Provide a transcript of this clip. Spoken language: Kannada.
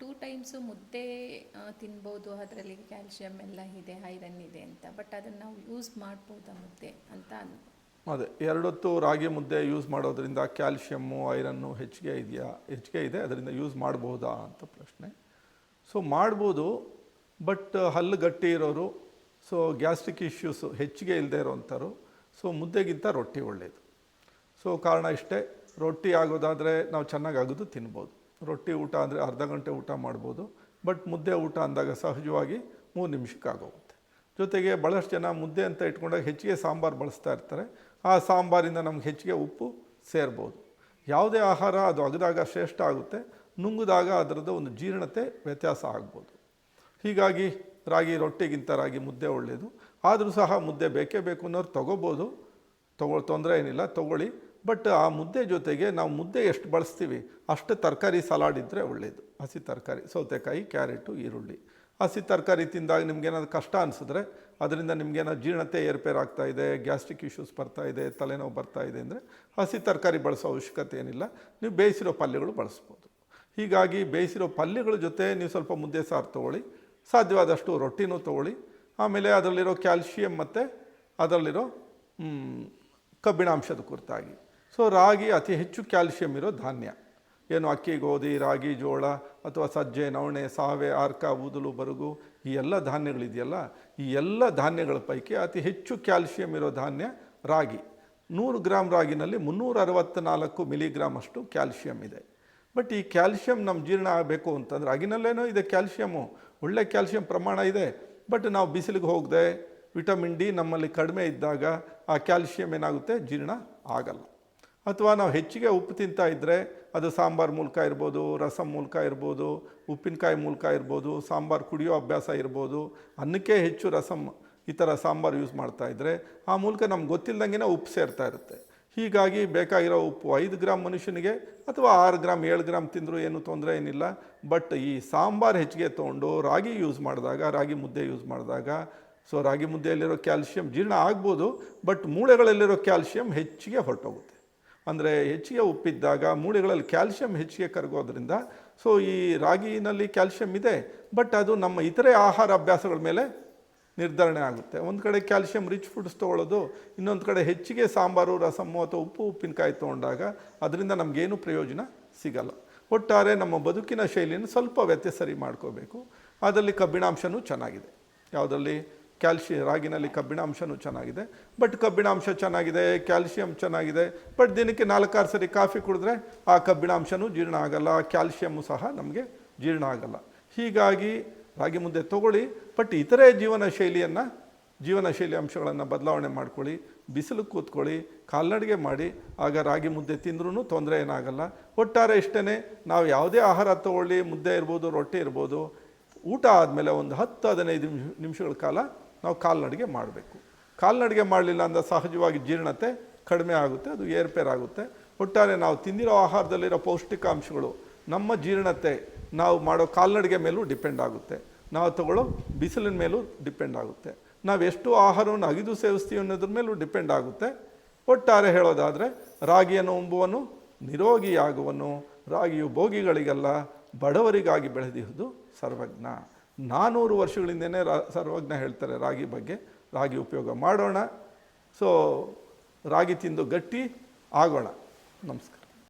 2 ಟೈಮ್ಸು ಮುದ್ದೆ ತಿನ್ಬೋದು, ಅದರಲ್ಲಿ ಕ್ಯಾಲ್ಶಿಯಂ ಎಲ್ಲ ಇದೆ, ಐರನ್ ಇದೆ ಅಂತ. ಬಟ್ ಅದನ್ನು ನಾವು ಯೂಸ್ ಮಾಡ್ಬೋದಾ ಮುದ್ದೆ ಅಂತ ಅದೇ 2 ಹೊತ್ತು ರಾಗಿ ಮುದ್ದೆ ಯೂಸ್ ಮಾಡೋದ್ರಿಂದ ಕ್ಯಾಲ್ಶಿಯಮ್ಮು ಐರನ್ನು ಹೆಚ್ಚಿಗೆ ಇದೆ, ಅದರಿಂದ ಯೂಸ್ ಮಾಡ್ಬೋದಾ ಅಂತ ಪ್ರಶ್ನೆ. ಸೊ ಮಾಡ್ಬೋದು, ಬಟ್ ಹಲ್ಲು ಗಟ್ಟಿ ಇರೋರು, ಸೊ ಗ್ಯಾಸ್ಟ್ರಿಕ್ ಇಶ್ಯೂಸು ಹೆಚ್ಚಿಗೆ ಇಲ್ಲದೆ ಇರೋವಂಥವ್ರು, ಸೊ ಮುದ್ದೆಗಿಂತ ರೊಟ್ಟಿ ಒಳ್ಳೆಯದು. ಸೊ ಕಾರಣ ಇಷ್ಟೇ, ರೊಟ್ಟಿ ಆಗೋದಾದರೆ ನಾವು ಚೆನ್ನಾಗಿ ಆಗೋದು ತಿನ್ಬೋದು. ರೊಟ್ಟಿ ಊಟ ಅಂದರೆ ಅರ್ಧ ಗಂಟೆ ಊಟ ಮಾಡ್ಬೋದು, ಬಟ್ ಮುದ್ದೆ ಊಟ ಅಂದಾಗ ಸಹಜವಾಗಿ 3 ನಿಮಿಷಕ್ಕೆ ಆಗೋಗುತ್ತೆ. ಜೊತೆಗೆ ಭಾಳಷ್ಟು ಜನ ಮುದ್ದೆ ಅಂತ ಇಟ್ಕೊಂಡಾಗ ಹೆಚ್ಚಿಗೆ ಸಾಂಬಾರು ಬಳಸ್ತಾ ಇರ್ತಾರೆ. ಆ ಸಾಂಬಾರಿಂದ ನಮ್ಗೆ ಹೆಚ್ಚಿಗೆ ಉಪ್ಪು ಸೇರ್ಬೋದು. ಯಾವುದೇ ಆಹಾರ ಅದು ಅಗದಾಗ ಶ್ರೇಷ್ಠ ಆಗುತ್ತೆ, ನುಂಗಿದಾಗ ಅದರದ್ದು ಒಂದು ಜೀರ್ಣತೆ ವ್ಯತ್ಯಾಸ ಆಗ್ಬೋದು. ಹೀಗಾಗಿ ರೊಟ್ಟಿಗಿಂತ ರಾಗಿ ಮುದ್ದೆ ಒಳ್ಳೆಯದು. ಆದರೂ ಸಹ ಮುದ್ದೆ ಬೇಕೇ ಬೇಕು ಅನ್ನೋರು ತೊಗೋಬೋದು, ತೊಂದರೆ ಏನಿಲ್ಲ, ತೊಗೊಳ್ಳಿ. ಬಟ್ ಆ ಮುದ್ದೆ ಜೊತೆಗೆ ನಾವು ಮುದ್ದೆ ಎಷ್ಟು ಬಳಸ್ತೀವಿ ಅಷ್ಟು ತರಕಾರಿ ಸಲಾಡ್ ಇದ್ದರೆ ಒಳ್ಳೆಯದು. ಹಸಿ ತರಕಾರಿ, ಸೌತೆಕಾಯಿ, ಕ್ಯಾರೆಟು, ಈರುಳ್ಳಿ. ಹಸಿ ತರಕಾರಿ ತಿಂದಾಗ ನಿಮ್ಗೇನಾದ್ರು ಕಷ್ಟ ಅನಿಸಿದ್ರೆ, ಅದರಿಂದ ನಿಮ್ಗೇನಾದ್ರು ಜೀರ್ಣತೆ ಏರ್ಪೇರಾಗ್ತಾ ಇದೆ, ಗ್ಯಾಸ್ಟ್ರಿಕ್ ಇಶ್ಯೂಸ್ ಬರ್ತಾ ಇದೆ, ತಲೆನೋವು ಬರ್ತಾ ಇದೆ ಅಂದರೆ ಹಸಿ ತರಕಾರಿ ಬಳಸೋ ಅವಶ್ಯಕತೆ ಏನಿಲ್ಲ. ನೀವು ಬೇಯಿಸಿರೋ ಪಲ್ಯಗಳು ಬಳಸ್ಬೋದು. ಹೀಗಾಗಿ ಬೇಯಿಸಿರೋ ಪಲ್ಯಗಳ ಜೊತೆ ನೀವು ಸ್ವಲ್ಪ ಮುದ್ದೆ ಸಾರು ತೊಗೊಳ್ಳಿ, ಸಾಧ್ಯವಾದಷ್ಟು ರೊಟ್ಟಿನೂ ತೊಗೊಳ್ಳಿ. ಆಮೇಲೆ ಅದರಲ್ಲಿರೋ ಕ್ಯಾಲ್ಶಿಯಂ ಮತ್ತು ಅದರಲ್ಲಿರೋ ಕಬ್ಬಿಣಾಂಶದ ಕುರಿತಾಗಿ. ಸೊ ರಾಗಿ ಅತಿ ಹೆಚ್ಚು ಕ್ಯಾಲ್ಶಿಯಂ ಇರೋ ಧಾನ್ಯ. ಏನು ಅಕ್ಕಿ, ಗೋಧಿ, ರಾಗಿ, ಜೋಳ ಅಥವಾ ಸಜ್ಜೆ, ನವಣೆ, ಸಾವೆ, ಆರ್ಕ, ಊದಲು, ಬರುಗು, ಈ ಎಲ್ಲ ಧಾನ್ಯಗಳಿದೆಯಲ್ಲ, ಈ ಎಲ್ಲ ಧಾನ್ಯಗಳ ಪೈಕಿ ಅತಿ ಹೆಚ್ಚು ಕ್ಯಾಲ್ಶಿಯಂ ಇರೋ ಧಾನ್ಯ ರಾಗಿ. 100 ಗ್ರಾಮ್ ರಾಗಿನಲ್ಲಿ 364 ಮಿಲಿಗ್ರಾಮ್ ಅಷ್ಟು ಕ್ಯಾಲ್ಶಿಯಂ ಇದೆ. ಬಟ್ ಈ ಕ್ಯಾಲ್ಶಿಯಂ ನಮ್ಮ ಜೀರ್ಣ ಆಗಬೇಕು ಅಂತಂದ್ರೆ, ರಾಗಿನಲ್ಲೇನೋ ಇದೆ ಕ್ಯಾಲ್ಶಿಯಮ್ಮು, ಒಳ್ಳೆ ಕ್ಯಾಲ್ಶಿಯಂ ಪ್ರಮಾಣ ಇದೆ. ಬಟ್ ನಾವು ಬಿಸಿಲಿಗೆ ಹೋಗದೆ, ವಿಟಮಿನ್ ಡಿ ನಮ್ಮಲ್ಲಿ ಕಡಿಮೆ ಇದ್ದಾಗ ಆ ಕ್ಯಾಲ್ಶಿಯಂ ಏನಾಗುತ್ತೆ, ಜೀರ್ಣ ಆಗಲ್ಲ. ಅಥವಾ ನಾವು ಹೆಚ್ಚಿಗೆ ಉಪ್ಪು ತಿಂತಾ ಇದ್ದರೆ, ಅದು ಸಾಂಬಾರು ಮೂಲಕ ಇರ್ಬೋದು, ರಸಂ ಮೂಲಕ ಇರ್ಬೋದು, ಉಪ್ಪಿನಕಾಯಿ ಮೂಲಕ ಇರ್ಬೋದು, ಸಾಂಬಾರು ಕುಡಿಯೋ ಅಭ್ಯಾಸ ಇರ್ಬೋದು, ಅನ್ನಕ್ಕೆ ಹೆಚ್ಚು ರಸಂ ಈ ಥರ ಸಾಂಬಾರು ಯೂಸ್ ಮಾಡ್ತಾಯಿದ್ರೆ ಆ ಮೂಲಕ ನಮ್ಗೆ ಗೊತ್ತಿಲ್ಲದಂಗೆ ಉಪ್ಪು ಸೇರ್ತಾ ಇರುತ್ತೆ. ಹೀಗಾಗಿ ಬೇಕಾಗಿರೋ ಉಪ್ಪು 5 ಗ್ರಾಮ್ ಮನುಷ್ಯನಿಗೆ ಅಥವಾ 6 ಗ್ರಾಮ್ 7 ಗ್ರಾಮ್ ತಿಂದರೂ ಏನೂ ತೊಂದರೆ ಏನಿಲ್ಲ. ಬಟ್ ಈ ಸಾಂಬಾರು ಹೆಚ್ಚಿಗೆ ತೊಗೊಂಡು ರಾಗಿ ಯೂಸ್ ಮಾಡಿದಾಗ, ರಾಗಿ ಮುದ್ದೆ ಯೂಸ್ ಮಾಡಿದಾಗ, ಸೊ ರಾಗಿ ಮುದ್ದೆಯಲ್ಲಿರೋ ಕ್ಯಾಲ್ಶಿಯಂ ಜೀರ್ಣ ಆಗ್ಬೋದು, ಬಟ್ ಮೂಳೆಗಳಲ್ಲಿರೋ ಕ್ಯಾಲ್ಶಿಯಂ ಹೆಚ್ಚಿಗೆ ಹೊರಟೋಗುತ್ತೆ. ಅಂದರೆ ಹೆಚ್ಚಿಗೆ ಉಪ್ಪಿದ್ದಾಗ ಮೂಳೆಗಳಲ್ಲಿ ಕ್ಯಾಲ್ಶಿಯಂ ಹೆಚ್ಚಿಗೆ ಕರಗೋದ್ರಿಂದ, ಸೊ ಈ ರಾಗಿನಲ್ಲಿ ಕ್ಯಾಲ್ಶಿಯಂ ಇದೆ, ಬಟ್ ಅದು ನಮ್ಮ ಇತರೆ ಆಹಾರ ಅಭ್ಯಾಸಗಳ ಮೇಲೆ ನಿರ್ಧರಣೆ ಆಗುತ್ತೆ. ಒಂದು ಕಡೆ ಕ್ಯಾಲ್ಶಿಯಂ ರಿಚ್ ಫುಡ್ಸ್ ತೊಗೊಳ್ಳೋದು, ಇನ್ನೊಂದು ಕಡೆ ಹೆಚ್ಚಿಗೆ ಸಾಂಬಾರು, ರಸಮ್ಮು ಅಥವಾ ಉಪ್ಪಿನಕಾಯಿ ತೊಗೊಂಡಾಗ ಅದರಿಂದ ನಮಗೇನು ಪ್ರಯೋಜನ ಸಿಗಲ್ಲ. ಒಟ್ಟಾರೆ ನಮ್ಮ ಬದುಕಿನ ಶೈಲಿಯನ್ನು ಸ್ವಲ್ಪ ವ್ಯತ್ಯಾಸರಿ ಮಾಡ್ಕೋಬೇಕು. ಅದರಲ್ಲಿ ಕಬ್ಬಿಣಾಂಶನೂ ಚೆನ್ನಾಗಿದೆ. ಯಾವುದರಲ್ಲಿ? ರಾಗಿನಲ್ಲಿ ಕಬ್ಬಿಣಾಂಶನೂ ಚೆನ್ನಾಗಿದೆ. ಬಟ್ ಕಬ್ಬಿಣಾಂಶ ಚೆನ್ನಾಗಿದೆ, ಕ್ಯಾಲ್ಶಿಯಂ ಚೆನ್ನಾಗಿದೆ, ಬಟ್ ದಿನಕ್ಕೆ 4-6 ಸರಿ ಕಾಫಿ ಕುಡಿದ್ರೆ ಆ ಕಬ್ಬಿಣಾಂಶನೂ ಜೀರ್ಣ ಆಗಲ್ಲ, ಕ್ಯಾಲ್ಶಿಯಮ್ಮು ಸಹ ನಮಗೆ ಜೀರ್ಣ ಆಗಲ್ಲ. ಹೀಗಾಗಿ ರಾಗಿ ಮುದ್ದೆ ತೊಗೊಳ್ಳಿ, ಬಟ್ ಇತರೆ ಜೀವನ ಶೈಲಿ ಅಂಶಗಳನ್ನು ಬದಲಾವಣೆ ಮಾಡ್ಕೊಳ್ಳಿ. ಬಿಸಿಲು ಕೂತ್ಕೊಳ್ಳಿ, ಕಾಲ್ನಡಿಗೆ ಮಾಡಿ, ಆಗ ರಾಗಿ ಮುದ್ದೆ ತಿಂದ್ರೂ ತೊಂದರೆ ಏನಾಗಲ್ಲ. ಒಟ್ಟಾರೆ ಇಷ್ಟೇ, ನಾವು ಯಾವುದೇ ಆಹಾರ ತೊಗೊಳ್ಳಿ, ಮುದ್ದೆ ಇರ್ಬೋದು, ರೊಟ್ಟಿ ಇರ್ಬೋದು, ಊಟ ಆದಮೇಲೆ ಒಂದು 10-15 ನಿಮಿಷಗಳ ಕಾಲ ನಾವು ಕಾಲ್ನಡಿಗೆ ಮಾಡಬೇಕು. ಕಾಲ್ನಡಿಗೆ ಮಾಡಲಿಲ್ಲ ಅಂದರೆ ಸಹಜವಾಗಿ ಜೀರ್ಣತೆ ಕಡಿಮೆ ಆಗುತ್ತೆ, ಅದು ಏರ್ಪೇರಾಗುತ್ತೆ. ಒಟ್ಟಾರೆ ನಾವು ತಿಂದಿರೋ ಆಹಾರದಲ್ಲಿರೋ ಪೌಷ್ಟಿಕಾಂಶಗಳು ನಮ್ಮ ಜೀರ್ಣತೆ ನಾವು ಮಾಡೋ ಕಾಲ್ನಡಿಗೆ ಮೇಲೂ ಡಿಪೆಂಡ್ ಆಗುತ್ತೆ, ನಾವು ತಗೊಳ್ಳೋ ಬಿಸಿಲಿನ ಮೇಲೂ ಡಿಪೆಂಡ್ ಆಗುತ್ತೆ, ನಾವು ಎಷ್ಟು ಆಹಾರವನ್ನು ಅಗಿದು ಸೇವಿಸ್ತೀವಿ ಅನ್ನೋದ್ರ ಮೇಲೂ ಡಿಪೆಂಡ್ ಆಗುತ್ತೆ. ಒಟ್ಟಾರೆ ಹೇಳೋದಾದರೆ, ರಾಗಿಯನ್ನು ಉಂಬುವನು ನಿರೋಗಿಯಾಗುವನು, ರಾಗಿಯು ಭೋಗಿಗಳಿಗಲ್ಲ ಬಡವರಿಗಾಗಿ ಬೆಳೆದಿರುವುದು ಸರ್ವಜ್ಞ. 400 ವರ್ಷಗಳಿಂದನೇ ಸರ್ವಜ್ಞ ಹೇಳ್ತಾರೆ ರಾಗಿ ಬಗ್ಗೆ. ರಾಗಿ ಉಪಯೋಗ ಮಾಡೋಣ, ಸೊ ರಾಗಿ ತಿಂದು ಗಟ್ಟಿ ಆಗೋಣ. ನಮಸ್ಕಾರ.